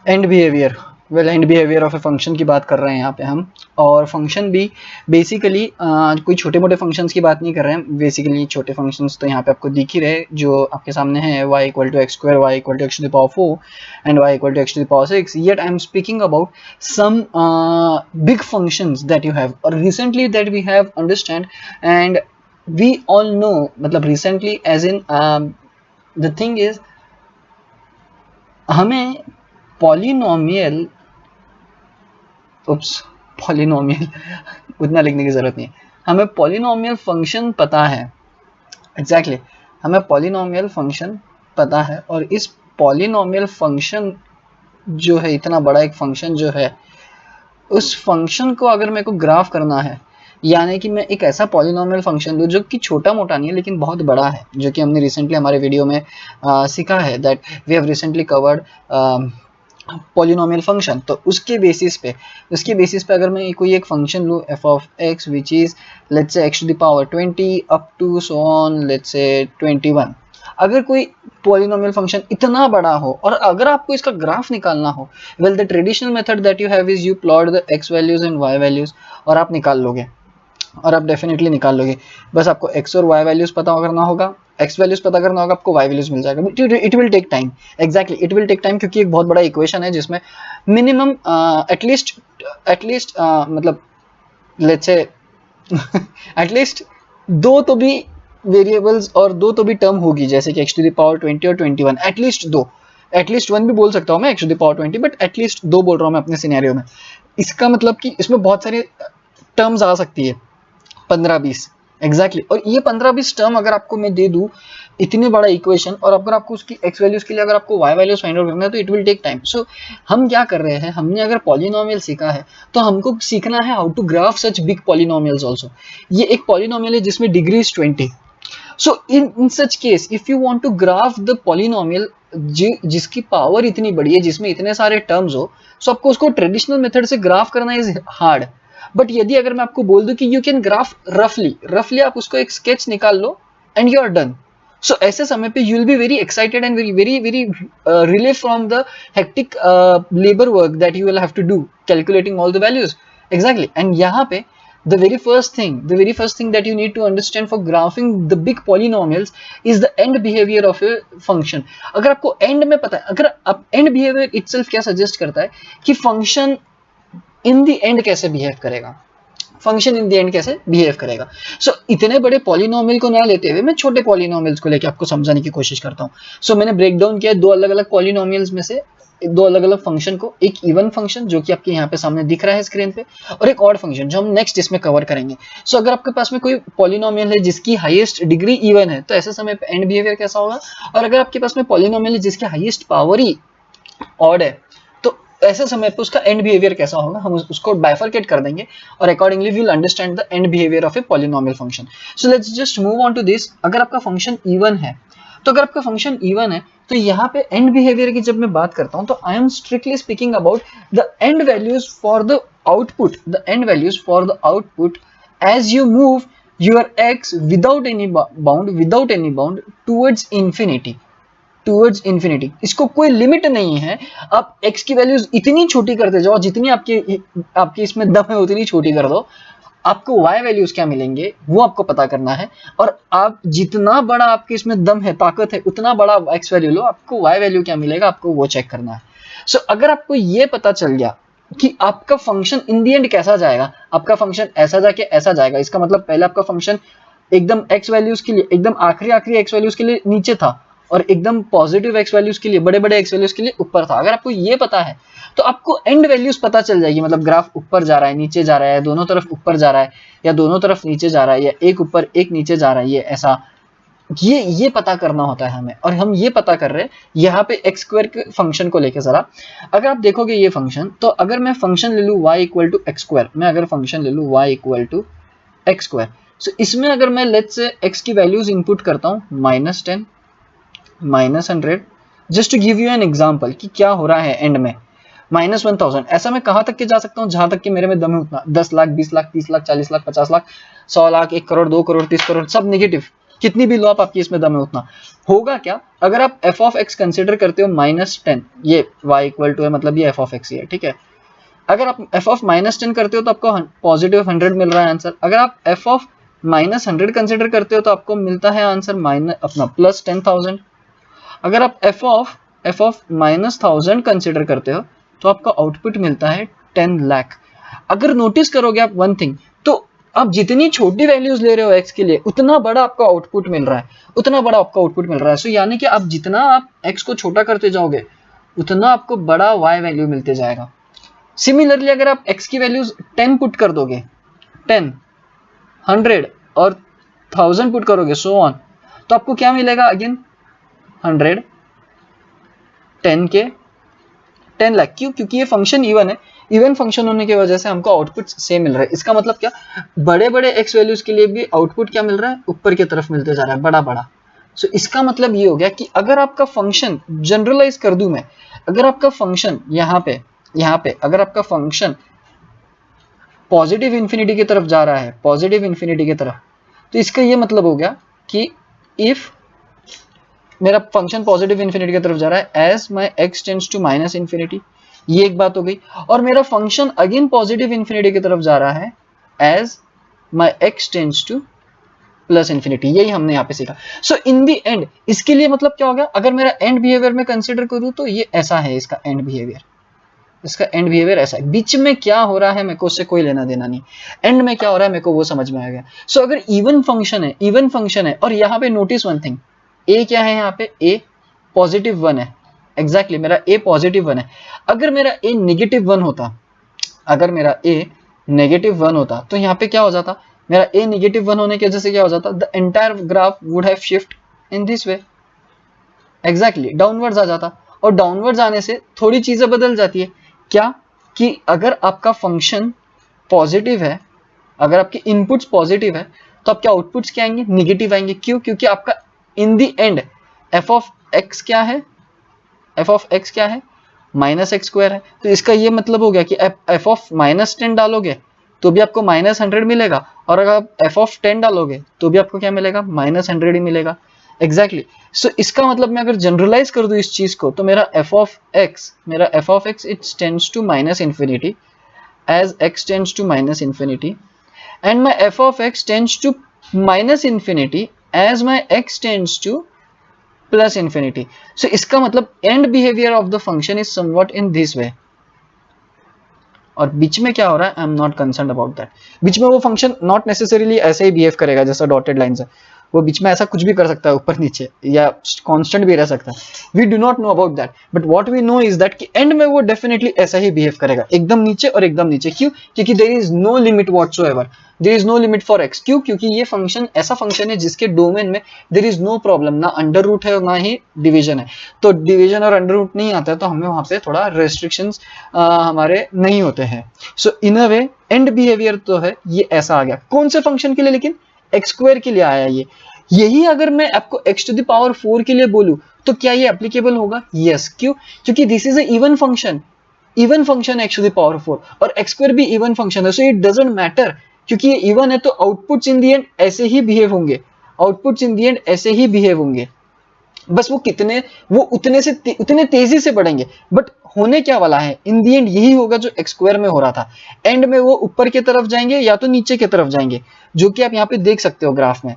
And behaviour, well and behaviour of a function की बात कर रहे हैं यहाँ पे हम। और फंक्शन भी बेसिकली कोई छोटे मोटे फंक्शंस की बात नहीं कर रहे हैं, बेसिकली छोटे फंक्शंस तो यहाँ पे आपको दिख ही रहे जो आपके सामने है, y equal to x square, y equal to x to the power 4 and y equal to x to the power 6। Yet I am speaking about some big functions that you have और recently that we have understand and we all know, मतलब recently as in the thing is हमें polynomial polynomial उतना लिखने की जरूरत नहीं है, हमें पॉलिनोमियल फंक्शन पता है। एग्जैक्टली हमें पॉलिनोमियल फंक्शन पता है और इस पॉलिनोमियल फंक्शन जो है, इतना बड़ा एक फंक्शन जो है, उस फंक्शन को अगर मेरे को ग्राफ करना है, यानी कि मैं एक ऐसा पॉलिनोमियल फंक्शन लूँ जो कि छोटा मोटा नहीं है लेकिन बहुत बड़ा है, जो कि हमने रिसेंटली हमारे वीडियो में सीखा है, that we have recently covered polynomial function. तो उसके बेसिस पे अगर मैं कोई एक फंक्शन लूँ f of x which is let's say x to the power 20 up to so on let's say 21, अगर कोई पॉलिनोमियल फंक्शन इतना बड़ा हो और अगर आपको इसका ग्राफ निकालना हो, well the traditional method that you have is you plot the x values and y values और आप निकाल लोगे, और आप डेफिनेटली निकाल लोगे। बस आपको x और y वैल्यूज पता करना होगा, x वैल्यूज पता करना होगा, आपको y वैल्यूज मिल जाएगा। It will take time, exactly it will take time, क्योंकि एक बहुत बड़ा इक्वेशन है जिसमें मिनिमम एटलीस्ट मतलब लेट्स से एटलीस्ट दो तो भी वेरिएबल्स और दो तो भी टर्म होगी, जैसे कि x टू द पावर 20 और 21, एटलीस्ट दो, एटलीस्ट वन भी बोल सकता हूँ मैं x to the power 20, but at least दो बोल रहा हूँ मैं अपने सिनेरियो में। इसका मतलब कि इसमें बहुत सारी टर्म्स आ सकती है, 15-20 एग्जैक्टली। और ये 15-20 टर्म अगर आपको मैं दे दूं इतने बड़ा इक्वेशन, और अगर आपको उसकी x वैल्यूज के लिए अगर आपको y वैल्यूज फाइंड आउट करना है तो इट विल टेक टाइम। सो हम क्या कर रहे हैं, हमने अगर पॉलिनोमियल सीखा है तो हमको सीखना है how to graph such big polynomials also. ये एक पॉलिनोमियल है जिसमें degree is 20। So in such case if you want to graph the polynomial जिसकी पावर इतनी बड़ी है, जिसमें इतने सारे टर्म्स हो, सो आपको उसको ट्रेडिशनल मेथड से ग्राफ करना इज हार्ड। बट यदि अगर मैं आपको बोल दूं कि यू कैन ग्राफ रफली आप उसको एक स्केच निकाल लो and you are done. So ऐसे समय पे you will be very excited and very relief from the hectic labour work that you will have to do calculating all the values. Exactly and यहाँ पे the very first thing that you need to understand for graphing the big polynomials is the end behavior of a function। अगर आपको end में पता है, अगर आप end behavior itself क्या suggest करता है कि function in the end कैसे behave करेगा, फंक्शन इन द एंड कैसे बिहेव करेगा। सो इतने बड़े पॉलिनोमियल को ना लेते हुए मैं छोटे पॉलिनोमियल्स को लेके आपको समझाने की कोशिश करता हूँ। सो मैंने ब्रेक डाउन किया दो अलग अलग पॉलिनोमियल्स में से, दो अलग अलग फंक्शन को, एक इवन फंक्शन जो कि आपके यहाँ पे सामने दिख रहा है स्क्रीन पे, और एक ऑड फंक्शन जो हम नेक्स्ट इसमें कवर करेंगे। सो अगर आपके पास में कोई पॉलिनोमियल है जिसकी हाईएस्ट डिग्री इवन है तो ऐसे समय पे एंड बिहेवियर कैसा होगा, और अगर आपके पास में पॉलिनोमियल है जिसकी हाईएस्ट पावर ही ऑड है तो ऐसे समय पे उसका एंड बिहेवियर कैसा होगा, हम उसको बाइफरकेट कर देंगे और accordingly we will understand the end behaviour of a polynomial function. So let's just move on to this. अगर आपका फंक्शन इवन है तो अगर आपका फंक्शन इवन है तो यहाँ पे एंड बिहेवियर की जब मैं बात करता हूँ तो I am strictly speaking about the end values for the output, the end values for the output as you move your x without any bound towards infinity, towards infinity. इसको कोई limit नहीं है, आप x की values इतनी छोटी करते जाओ, जितनी आपकी इसमें दम है उतनी छोटी कर दो, आपको y वैल्यूज क्या मिलेंगे वो आपको पता करना है। और आप जितना बड़ा आपके इसमें दम है, ताकत है, उतना बड़ा x वैल्यू लो, आपको y वैल्यू क्या मिलेगा आपको वो चेक करना है। सो अगर आपको ये पता चल गया कि आपका फंक्शन इन दी एंड कैसा जाएगा, आपका फंक्शन ऐसा जाके ऐसा जाएगा, इसका मतलब पहले आपका फंक्शन एकदम x वैल्यूज के लिए, एकदम आखिरी x वैल्यूज के लिए नीचे था और एकदम पॉजिटिव x वैल्यूज के लिए, बड़े बड़े x वैल्यूज के लिए ऊपर था। अगर आपको ये पता है तो आपको एंड वैल्यूज पता चल जाएगी, मतलब ग्राफ ऊपर जा रहा है, नीचे जा रहा है, दोनों तरफ ऊपर जा रहा है, या दोनों तरफ नीचे जा रहा है, या एक ऊपर एक नीचे जा रहा है, ये ऐसा ये पता करना होता है हमें। और हम ये पता कर रहे हैं यहाँ पे एक्स स्क्वायर के फंक्शन को लेकर। जरा अगर आप देखोगे ये फंक्शन, तो अगर मैं फंक्शन ले लूँ y equal to x square, मैं अगर फंक्शन ले लूँ y equal to x square, so इसमें अगर मैं लेट्स से x की वैल्यूज इनपुट करता हूँ -10 -100, just to give you an example कि क्या हो रहा है एंड में, -1000, ऐसा मैं कहां तक के जा सकता हूं जहां तक कि मेरे में दम है उतना, 10 लाख 20 लाख 30 लाख 40 लाख 50 लाख 100 लाख 1 करोड़ 2 करोड़ 30 करोड़, सब नेगेटिव। कितनी भी लो आप, आपकी इसमें दम है उतना होगा क्या। अगर आप एफ ऑफ एक्स कंसिडर करते हो -10, ये y इक्वल टू है, मतलब ये एफ ऑफ एक्स ही है, ठीक है। अगर आप एफ ऑफ -10 करते हो तो आपको पॉजिटिव 100 मिल रहा है आंसर। अगर आप एफ ऑफ -100 कंसिडर करते हो तो आपको मिलता है आंसर अपना प्लस 10,000। अगर आप एफ ऑफ -1000 कंसिडर करते हो तो आपका आउटपुट मिलता है 10 लाख। अगर नोटिस करोगे आप वन थिंग, तो आप जितनी छोटी वैल्यूज ले रहे हो x के लिए उतना बड़ा आपका आउटपुट मिल रहा है, उतना बड़ा आपका आउटपुट मिल रहा है। सो यानी कि आप जितना आप x को छोटा करते जाओगे उतना आपको बड़ा y वैल्यू मिलते जाएगा। सिमिलरली अगर आप x की वैल्यूज 10 पुट कर दोगे, 10, 100 और 1000 पुट करोगे सो ऑन, तो आपको क्या मिलेगा अगेन 100, 10 के 10 लाख। क्यों? क्योंकि ये फंक्शन इवन है, इवन फंक्शन होने की वजह से हमको आउटपुट सेम मिल रहा है। इसका मतलब क्या, बड़े बड़े एक्स वैल्यूज के लिए भी आउटपुट क्या मिल रहा है, ऊपर की तरफ मिलते जा रहा है, बड़ा बड़ा। सो इसका मतलब ये हो गया कि अगर आपका फंक्शन जनरलाइज कर दूं मैं, अगर आपका फंक्शन यहाँ पे अगर आपका फंक्शन पॉजिटिव इंफिनिटी की तरफ जा रहा है, पॉजिटिव इंफिनिटी की तरफ, तो इसका ये मतलब हो गया कि इफ मेरा फंक्शन पॉजिटिव इंफिनिटी की तरफ जा रहा है as my x tends to minus infinity, ये एक बात हो गई। और मेरा फंक्शन अगेन पॉजिटिव इंफिनिटी की तरफ जा रहा है as my x tends to plus infinity, यही हमने यहाँ पे सीखा। सो इन दी एंड इसके लिए मतलब क्या हो गया, अगर मेरा एंड बिहेवियर में कंसिडर करूँ तो ये ऐसा है, इसका एंड बिहेवियर, इसका एंड बिहेवियर ऐसा है। बीच में क्या हो रहा है मेरे को उससे कोई लेना देना नहीं, एंड में क्या हो रहा है मेरे को वो समझ में आ गया। सो अगर इवन फंक्शन है और यहाँ पे नोटिस वन थिंग, ए क्या है यहाँ पे, ए पॉजिटिव 1 है, एग्जैक्टली मेरा ए पॉजिटिव 1 है। अगर मेरा ए नेगेटिव 1 होता, अगर मेरा ए नेगेटिव 1 होता तो यहाँ पे क्या हो जाता, मेरा ए नेगेटिव 1 होने की वजह से क्या हो जाता, the entire graph would have shift in this way, exactly downwards आ जाता। और डाउनवर्ड्स आने से थोड़ी चीजें बदल जाती है, क्या कि अगर आपका फंक्शन पॉजिटिव है, अगर आपके इनपुट्स पॉजिटिव है तो आपके आउटपुट्स क्या आएंगे, निगेटिव आएंगे। क्यों? क्योंकि आपका इन दी एंड एफ ऑफ एक्स क्या है, एफ ऑफ एक्स क्या है, -x² है। तो इसका ये मतलब हो गया कि एफ ऑफ -10 डालोगे तो भी आपको -100 मिलेगा, और अगर आप एफ ऑफ 10 डालोगे तो भी आपको क्या मिलेगा, -100 ही मिलेगा, एग्जैक्टली। सो इसका मतलब मैं अगर जनरलाइज कर दूं इस चीज को, तो मेरा f of x it tends to minus infinity as x tends to minus infinity, and my f of x tends to minus infinity as my x tends to plus infinity. So इसका मतलब end behavior of the function is somewhat in this way. और बीच में क्या हो रहा है, I am not concern about that. बीच में वो फंक्शन नॉट नेसेसरीली ऐसे ही बिहेव करेगा जैसा डॉटेड लाइन है, वो बीच में ऐसा कुछ भी कर सकता है, ऊपर नीचे या कांस्टेंट भी रह सकता है। We do not know about that, but what we know is that कि एंड में वो डेफिनेटली ऐसा ही बिहेव करेगा, एकदम नीचे और एकदम नीचे। क्यों? क्योंकि there is no limit whatsoever, there is no limit for x. क्यों? क्योंकि ये फंक्शन ऐसा फंक्शन है जिसके डोमेन में देयर इज नो प्रॉब्लम, ना अंडर रूट है और ना ही डिवीजन है। तो डिवीजन और अंडर रूट नहीं आता है तो हमें वहां पे थोड़ा रेस्ट्रिक्शंस हमारे नहीं होते हैं। सो इन अ वे एंड बिहेवियर तो है ये ऐसा आ गया, कौन से फंक्शन के लिए, लेकिन x² के लिए आया ये। यही अगर मैं आपको x⁴ के लिए बोलूं तो क्या ये एप्लीकेबल होगा? यस। क्यों? क्योंकि this is a even function, even function x⁴ और x² भी इवन फंक्शन है। सो इट डजंट मैटर, क्योंकि ये इवन है तो आउटपुट्स इन दी एंड ऐसे ही बिहेव होंगे, आउटपुट्स इन दी एंड ऐसे ही बिहेव होंगे। बस वो कितने, वो उतने तेजी से बढ़ेंगे, बट होने क्या वाला है इन दी एंड यही होगा जो x² में हो रहा था। एंड में वो ऊपर की तरफ जाएंगे या तो नीचे की तरफ जाएंगे, जो कि आप यहाँ पे देख सकते हो ग्राफ में,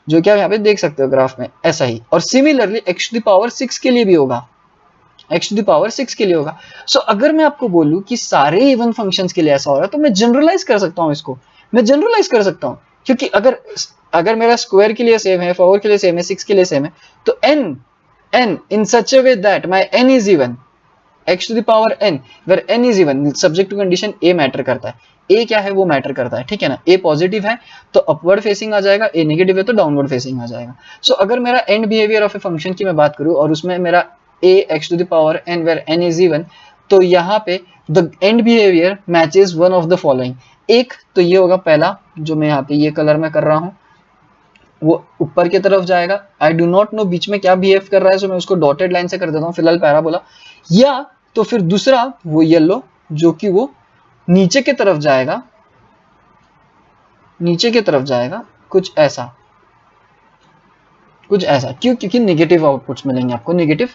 जो कि आप यहाँ पे देख सकते हो ग्राफ में, ऐसा ही। और सिमिलरली x⁴ के लिए भी होगा, x⁴ के लिए होगा। सो अगर मैं आपको बोलूं कि सारे इवन फंक्शंस के लिए ऐसा हो रहा है तो मैं जनरलाइज कर सकता हूं इसको, मैं जनरलाइज कर सकता हूं। क्योंकि अगर मेरा स्क्वायर के लिए सेम है, 4 के लिए सेम है, 6 के लिए सेम है, तो n in such a way that my n is even, x⁴n where n is even, subject to condition a matter करता है। a क्या है वो मैटर करता है, ठीक है ना। a पॉजिटिव है तो अपवर्ड फेसिंग आ जाएगा, a नेगेटिव है तो डाउनवर्ड फेसिंग आ जाएगा। सो अगर मेरा and behaviour of a function की मैं बात करूं और उसमें मेरा a x⁴n where n is even, तो यहाँ पे the end behaviour matches one of the following. एक तो ये होगा पहला, जो मैं यहाँ पे ये कलर में कर रहा हूँ, वो ऊपर की तरफ जाएगा। आई डू नॉट नो बीच में क्या बिहेव कर रहा है, सो मैं उसको डॉटेड लाइन से कर देता हूँ फिलहाल पैराबोला। या तो फिर दूसरा वो येलो, जो कि वो नीचे की तरफ जाएगा, नीचे की तरफ जाएगा कुछ ऐसा, कुछ ऐसा। क्यों? क्योंकि नेगेटिव आउटपुट्स मिलेंगे आपको, नेगेटिव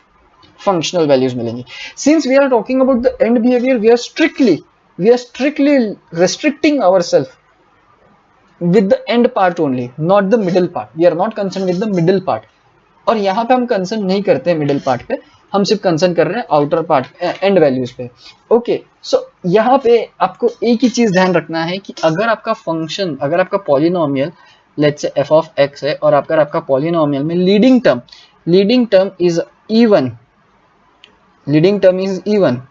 फंक्शनल वैल्यूज मिलेंगे। Since we are talking about the end behaviour, we are strictly restricting ourselves with the end part only, not the middle part. We are not concerned with the middle part. और यहाँ पे हम concern नहीं करते हैं middle part पे, हम सिर्फ कंसर्न कर रहे हैं आउटर पार्ट एंड वैल्यूज पे। ओके, सो यहाँ पे आपको एक ही चीज ध्यान रखना है कि अगर आपका फंक्शन, अगर आपका polynomial let's say f of x है और आपका पॉलिनोमियल में लीडिंग टर्म इज इवन,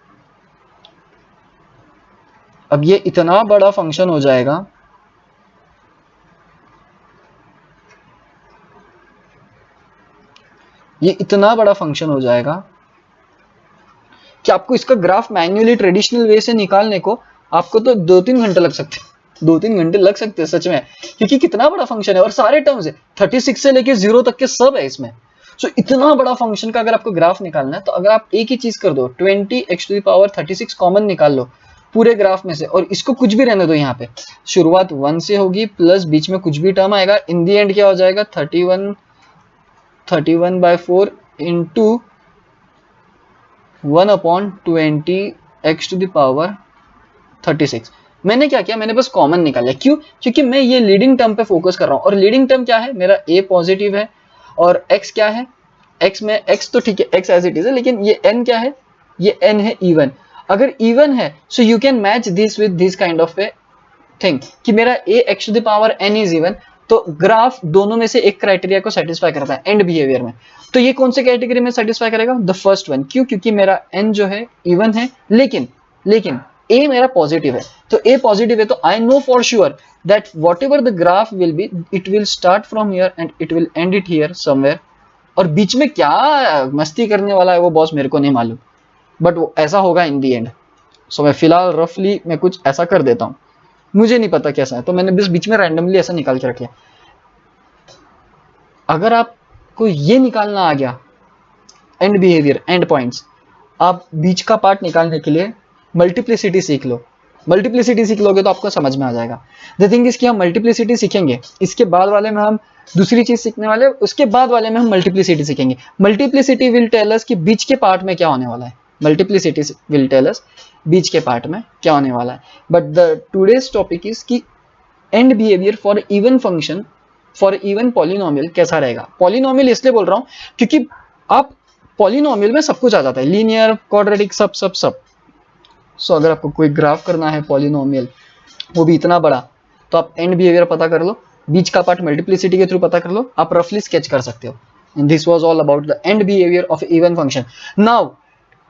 अब ये इतना बड़ा फंक्शन हो जाएगा, ये इतना बड़ा फंक्शन हो जाएगा कि आपको इसका ग्राफ मैन्युअली ट्रेडिशनल वे से निकालने को आपको तो 2-3 घंटे लग सकते हैं, 2-3 घंटे लग सकते हैं सच में, क्योंकि कितना बड़ा फंक्शन है और सारे टर्म्स है, 36 से लेके 0 तक के सब है इसमें। सो इतना बड़ा फंक्शन का अगर आपको ग्राफ निकालना है तो अगर आप एक ही चीज कर दो, 20x⁻36 कॉमन निकाल लो पूरे ग्राफ में से और इसको कुछ भी रहने दो, यहाँ पे शुरुआत 1 से होगी प्लस बीच में कुछ भी टर्म आएगा, इन दी एंड क्या हो जाएगा 31/4 इंटू 1/20x⁻36। मैंने क्या किया, मैंने बस कॉमन निकाला। क्यों? क्योंकि मैं ये लीडिंग टर्म पे फोकस कर रहा हूं और लीडिंग टर्म क्या है, मेरा a पॉजिटिव है और x क्या है, x में x तो ठीक है, x एज इट इज है, लेकिन ये n क्या है, ये n है इवन। अगर इवन है so you can match this with this kind of a thing कि मेरा a(n) इज इवन, तो ग्राफ दोनों में से एक क्राइटेरिया को सेटिस्फाई करता है एंड बिहेवियर में। तो ये कौन से कैटेगरी में सेटिस्फाई करेगा, द फर्स्ट वन। क्यों? क्योंकि मेरा n जो है इवन है, लेकिन a मेरा पॉजिटिव है, तो a पॉजिटिव है तो I know for sure that what ever the graph will be, it will start from here and it will and it here somewhere. और बीच में क्या मस्ती करने वाला है वो बॉस मेरे को नहीं मालूम, बट वो ऐसा होगा इन दी एंड। सो मैं फिलहाल रफली मैं कुछ ऐसा कर देता हूँ, मुझे नहीं पता कैसा है, तो मैंने बस बीच में रैंडमली ऐसा निकाल के रख लिया। अगर आपको ये निकालना आ गया एंड बिहेवियर, एंड पॉइंट्स, आप बीच का पार्ट निकालने के लिए मल्टीप्लिसिटी सीख लो। मल्टीप्लिसिटी सीख लोगे तो आपको समझ में आ जाएगा। द थिंग इज कि हम मल्टीप्लिसिटी सीखेंगे, इसके बाद वाले में हम दूसरी चीज सीखने वाले, उसके बाद वाले में हम मल्टीप्लिसिटी सीखेंगे। मल्टीप्लिसिटी विल टेल अस कि बीच के पार्ट में क्या होने वाला है, मल्टीप्लिसिटी विल टेल अस बीच के पार्ट में क्या होने वाला है। But the today's topic is कि end behaviour for even function, for even polynomial कैसा रहेगा। पॉलिनोमियल इसलिए बोल रहा हूं क्योंकि आप पॉलिनोमियल में सब कुछ आ जाता है, लीनियर, क्वाड्रेटिक, सब सब सब। सो अगर आपको कोई ग्राफ करना है पॉलिनोमियल, वो भी इतना बड़ा, तो आप एंड बिहेवियर पता कर लो, बीच का पार्ट मल्टीप्लिसिटी के थ्रू पता कर लो, आप रफली स्केच कर सकते हो। And this was all about the end behaviour of even function. Now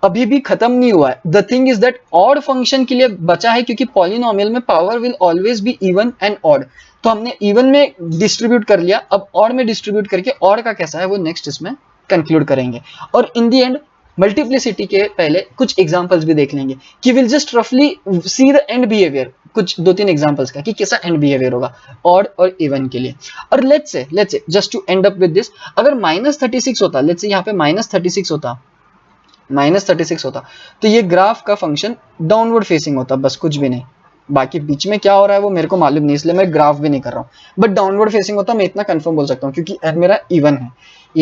अभी भी खत्म नहीं हुआ है। The thing is that odd function के लिए बचा है, क्योंकि पॉलिनोमियल में power will always be even and odd. तो हमने इवन में डिस्ट्रीब्यूट कर लिया, अब ऑड में डिस्ट्रीब्यूट करके ऑड का कैसा है वो नेक्स्ट इसमें कंक्लूड करेंगे। और इन दी एंड मल्टीप्लिसिटी के पहले कुछ एग्जांपल्स भी देख लेंगे कि विल जस्ट रफली सी द एंड बिहेवियर, कुछ 2-3 एग्जांपल्स का कि कैसा एंड बिहेवियर होगा ऑड और इवन के लिए। और let's say just to end up with this, अगर -36 होता, लेट्स से यहाँ पे -36 होता, तो ये ग्राफ का फंक्शन डाउनवर्ड फेसिंग होता, बस कुछ भी नहीं। बाकी बीच में क्या हो रहा है वो मेरे को मालूम नहीं, इसलिए मैं ग्राफ भी नहीं कर रहा हूँ, बट डाउनवर्ड फेसिंग होता, मैं इतना कंफर्म बोल सकता हूँ क्योंकि मेरा इवन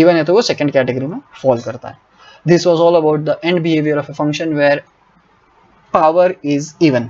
है तो वो सेकंड कैटेगरी में फॉल करता है। This was all about the end behaviour of a function where power is even.